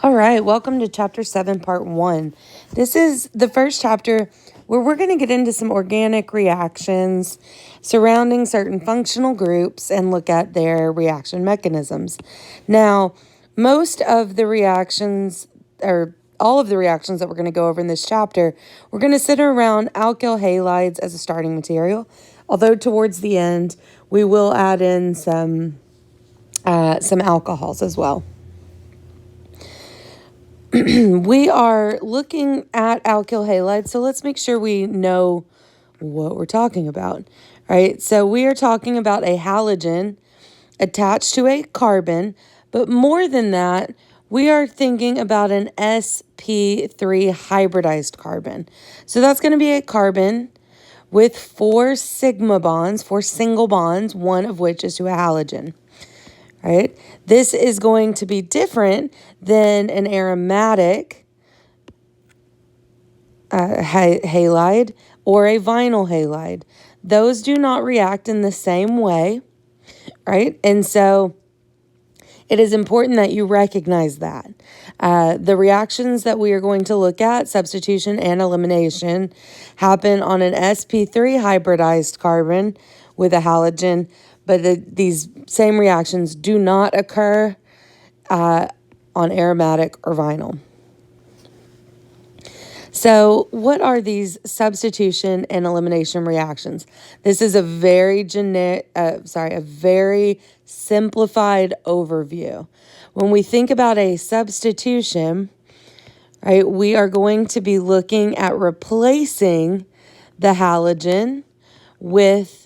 All right, welcome to Chapter 7, Part 1. This is the first chapter where we're going to get into some organic reactions surrounding certain functional groups and look at their reaction mechanisms. Now, most of the reactions, or all of the reactions that we're going to go over in this chapter, we're going to center around alkyl halides as a starting material, although towards the end, we will add in some alcohols as well. We are looking at alkyl halides, so let's make sure we know what we're talking about, right? So we are talking about a halogen attached to a carbon, but more than that, we are thinking about an sp3 hybridized carbon. So that's going to be a carbon with 4 sigma bonds, 4 single bonds, one of which is to a halogen. Right? This is going to be different than an aromatic halide or a vinyl halide. Those do not react in the same way, right? And so it is important that you recognize that. The reactions that we are going to look at, substitution and elimination, happen on an sp3 hybridized carbon with a halogen, but these same reactions do not occur on aromatic or vinyl. So what are these substitution and elimination reactions? This is a very very simplified overview. When we think about a substitution, right, we are going to be looking at replacing the halogen with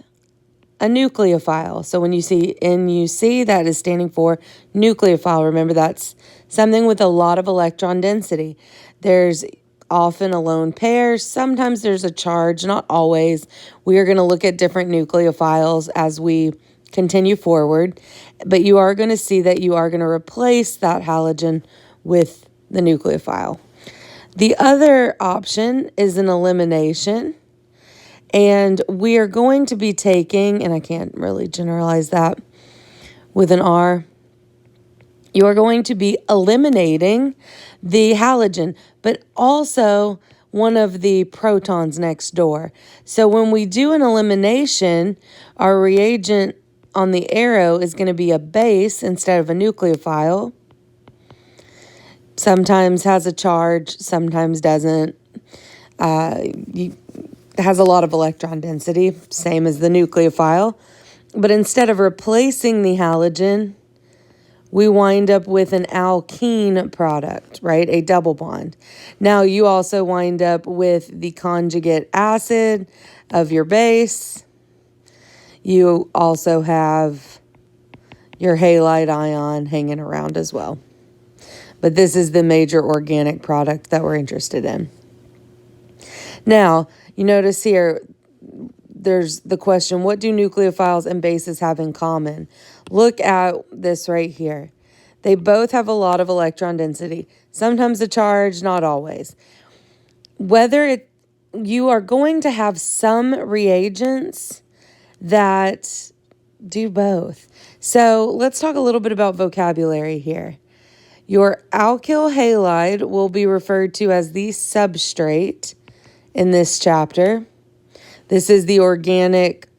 a nucleophile. So when you see NUC, that is standing for nucleophile. Remember, that's something with a lot of electron density. There's often a lone pair. Sometimes there's a charge, not always. We are going to look at different nucleophiles as we continue forward. But you are going to see that you are going to replace that halogen with the nucleophile. The other option is an elimination. And we are going to be taking, and I can't really generalize that with an R, you are going to be eliminating the halogen, but also one of the protons next door. So when we do an elimination, our reagent on the arrow is going to be a base instead of a nucleophile. Sometimes has a charge, sometimes doesn't. Has a lot of electron density, same as the nucleophile. But instead of replacing the halogen, we wind up with an alkene product, right? A double bond. Now, you also wind up with the conjugate acid of your base. You also have your halide ion hanging around as well. But this is the major organic product that we're interested in. Now, you notice here, there's the question, what do nucleophiles and bases have in common? Look at this right here. They both have a lot of electron density. Sometimes a charge, not always. You are going to have some reagents that do both. So let's talk a little bit about vocabulary here. Your alkyl halide will be referred to as the substrate in this chapter. This is the organic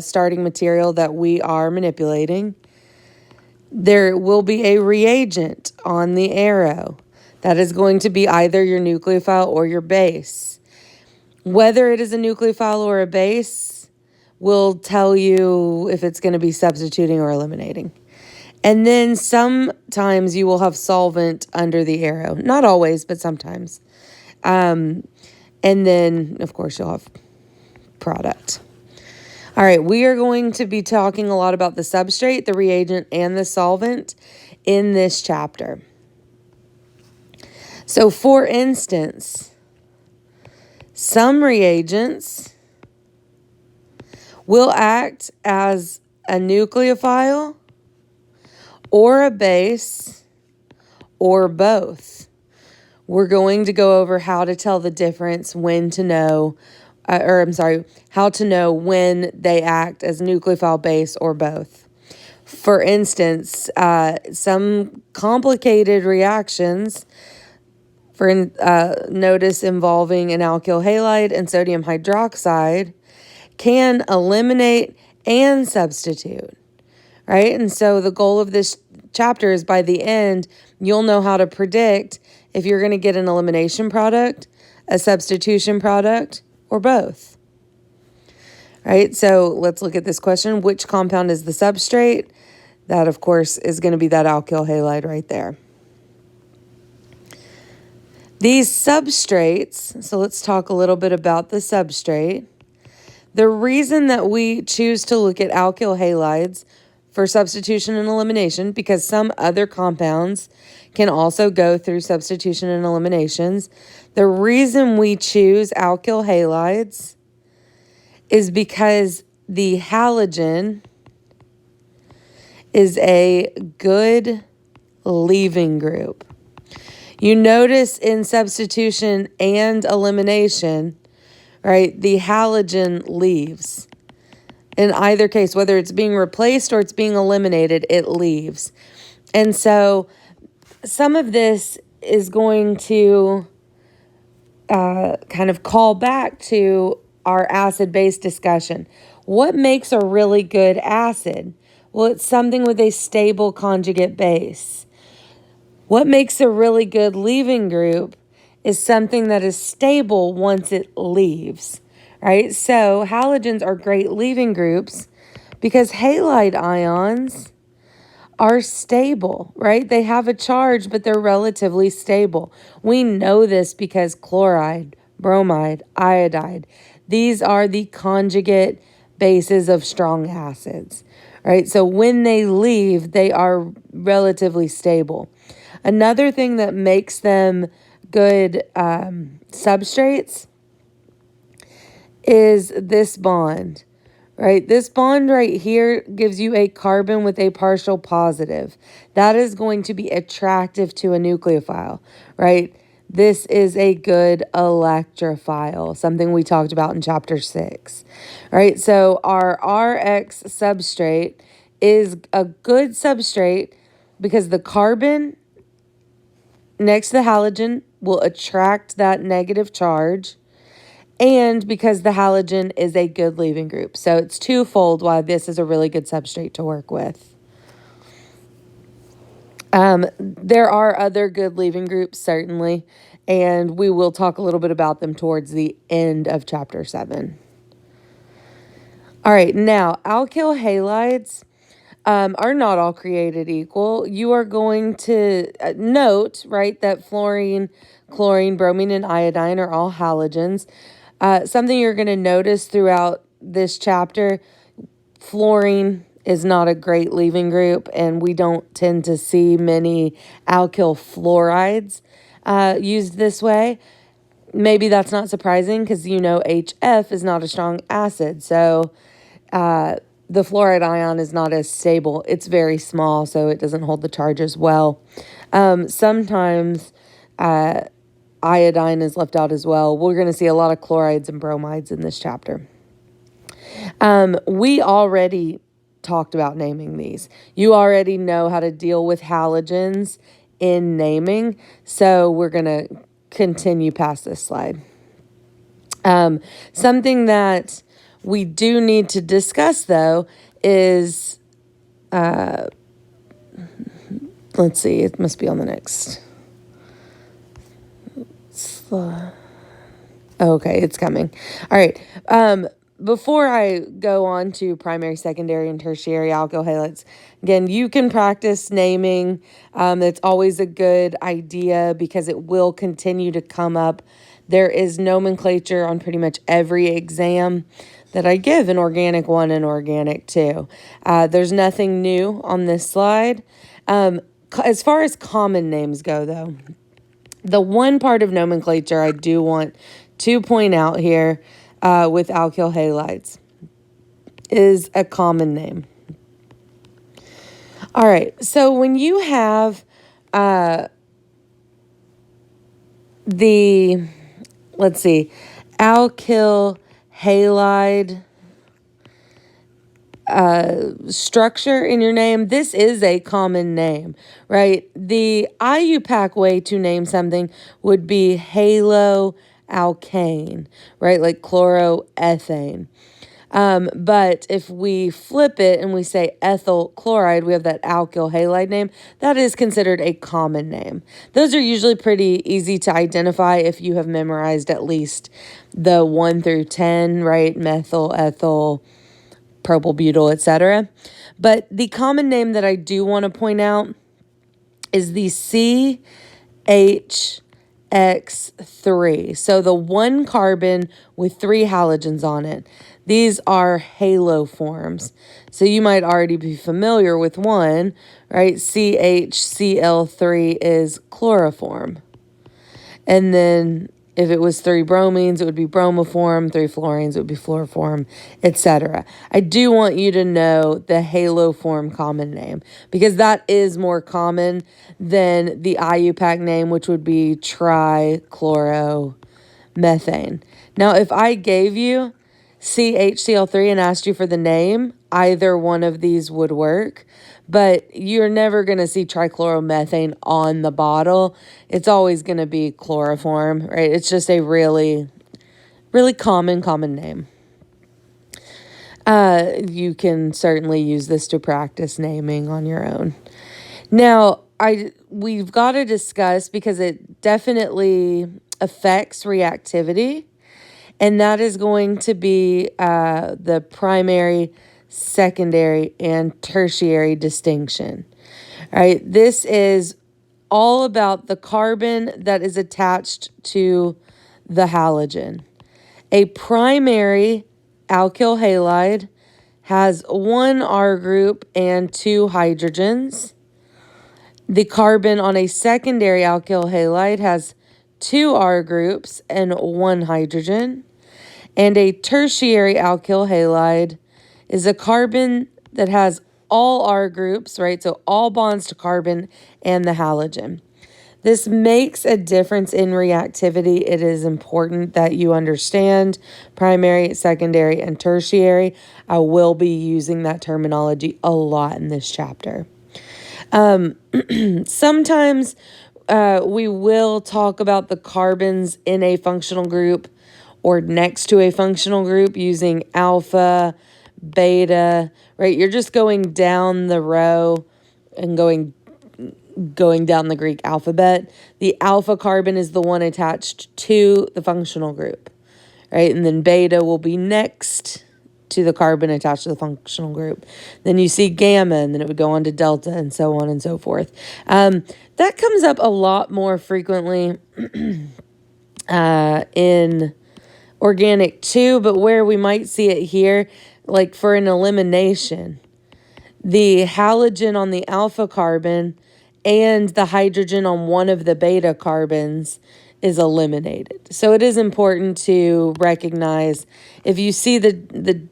starting material that we are manipulating. There will be a reagent on the arrow. That is going to be either your nucleophile or your base. Whether it is a nucleophile or a base will tell you if it's going to be substituting or eliminating. And then sometimes you will have solvent under the arrow. Not always, but sometimes. And then, of course, you'll have product. All right, we are going to be talking a lot about the substrate, the reagent, and the solvent in this chapter. So, for instance, some reagents will act as a nucleophile or a base or both. We're going to go over how to tell the difference, how to know when they act as nucleophile, base, or both. For instance, some complicated reactions, notice involving an alkyl halide and sodium hydroxide, can eliminate and substitute, right? And so the goal of this chapter is by the end, you'll know how to predict if you're going to get an elimination product, a substitution product, or both. Right? So let's look at this question. Which compound is the substrate? That, of course, is going to be that alkyl halide right there. These substrates, so let's talk a little bit about the substrate. The reason that we choose to look at alkyl halides for substitution and elimination, because some other compounds can also go through substitution and eliminations. The reason we choose alkyl halides is because the halogen is a good leaving group. You notice in substitution and elimination, right, the halogen leaves. In either case, whether it's being replaced or it's being eliminated, it leaves. And so some of this is going to kind of call back to our acid-base discussion. What makes a really good acid? Well, it's something with a stable conjugate base. What makes a really good leaving group is something that is stable once it leaves, right? So halogens are great leaving groups because halide ions are stable, right? They have a charge, but they're relatively stable. We know this because chloride, bromide, iodide, these are the conjugate bases of strong acids, right? So when they leave, they are relatively stable. Another thing that makes them good substrates is this bond, right? This bond right here gives you a carbon with a partial positive. That is going to be attractive to a nucleophile, right? This is a good electrophile, something we talked about in chapter 6, right? So our RX substrate is a good substrate because the carbon next to the halogen will attract that negative charge, and because the halogen is a good leaving group. So it's twofold why this is a really good substrate to work with. There are other good leaving groups, certainly, and we will talk a little bit about them towards the end of chapter 7. All right, now, alkyl halides are not all created equal. You are going to note, right, that fluorine, chlorine, bromine, and iodine are all halogens. Something you're going to notice throughout this chapter, fluorine is not a great leaving group, and we don't tend to see many alkyl fluorides used this way. Maybe that's not surprising because you know HF is not a strong acid, so the fluoride ion is not as stable. It's very small, so it doesn't hold the charge as well. Sometimes iodine is left out as well. We're going to see a lot of chlorides and bromides in this chapter. We already talked about naming these. You already know how to deal with halogens in naming, so we're going to continue past this slide. Something that we do need to discuss, though, is, let's see, it must be on the next. Okay, it's coming. All right. Before I go on to primary, secondary, and tertiary alkyl halides, again, you can practice naming. It's always a good idea because it will continue to come up. There is nomenclature on pretty much every exam that I give in Organic 1 and Organic 2. There's nothing new on this slide. As far as common names go, though, the one part of nomenclature I do want to point out here with alkyl halides is a common name. All right, so when you have let's see, alkyl halide structure in your name, this is a common name, right? The IUPAC way to name something would be haloalkane, right? Like chloroethane. But if we flip it and we say ethyl chloride, we have that alkyl halide name. That is considered a common name. Those are usually pretty easy to identify if you have memorized at least the 1 through 10, right? Methyl, ethyl, propyl, butyl, etc. But the common name that I do want to point out is the CHX3. So the one carbon with 3 halogens on it. These are haloforms. So you might already be familiar with one, right? CHCl3 is chloroform. And then if it was 3 bromines, it would be bromoform, 3 fluorines, it would be fluoroform, etc. I do want you to know the haloform common name because that is more common than the IUPAC name, which would be trichloromethane. Now, if I gave you CHCl3 and asked you for the name, either one of these would work. But you're never going to see trichloromethane on the bottle. It's always going to be chloroform, right? It's just a really, really common name. You can certainly use this to practice naming on your own. Now, we've got to discuss, because it definitely affects reactivity, and that is going to be the primary, secondary, and tertiary distinction. All right, this is all about the carbon that is attached to the halogen. A primary alkyl halide has 1 R group and 2 hydrogens. The carbon on a secondary alkyl halide has 2 R groups and 1 hydrogen. And a tertiary alkyl halide is a carbon that has all R groups, right? So all bonds to carbon and the halogen. This makes a difference in reactivity. It is important that you understand primary, secondary, and tertiary. I will be using that terminology a lot in this chapter. Sometimes we will talk about the carbons in a functional group or next to a functional group using alpha, beta, right? You're just going down the row and going down the Greek alphabet. The alpha carbon is the one attached to the functional group, right? And then beta will be next to the carbon attached to the functional group. Then you see gamma, and then it would go on to delta, and so on and so forth. That comes up a lot more frequently in organic too, but where we might see it here, like for an elimination, the halogen on the alpha carbon and the hydrogen on one of the beta carbons is eliminated. So it is important to recognize if you see the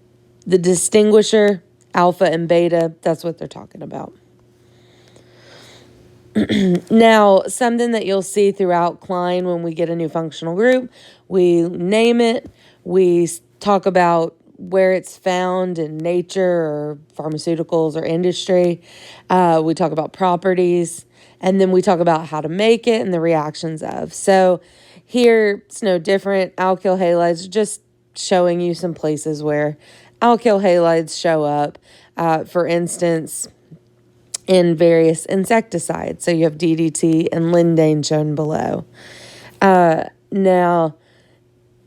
distinguisher, alpha and beta, that's what they're talking about. Now, something that you'll see throughout Klein when we get a new functional group, we name it, we talk about where it's found in nature or pharmaceuticals or industry. We talk about properties, and then we talk about how to make it and the reactions of. So here, it's no different. Alkyl halides, just showing you some places where alkyl halides show up. For instance, in various insecticides. So you have DDT and lindane shown below. Now,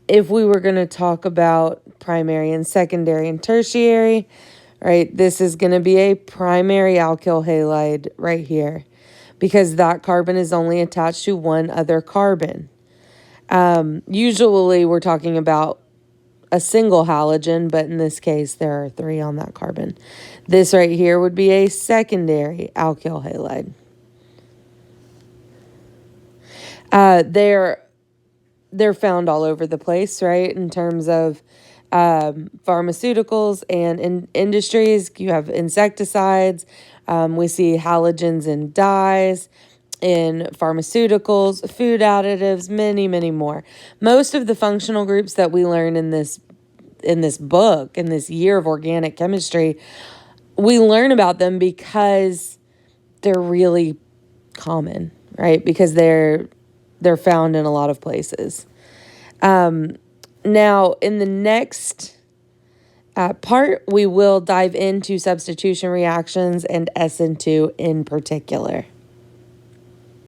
if we were going to talk about primary and secondary and tertiary, right, this is going to be a primary alkyl halide right here because that carbon is only attached to one other carbon. Usually we're talking about a single halogen, but in this case, there are 3 on that carbon. This right here would be a secondary alkyl halide. They're found all over the place, right? In terms of pharmaceuticals and in industries, you have insecticides. We see halogens in dyes, in pharmaceuticals, food additives, many, many more. Most of the functional groups that we learn in this in this book, in this year of organic chemistry, we learn about them because they're really common, right? Because they're found in a lot of places. Now, in the next part, we will dive into substitution reactions and SN2 in particular.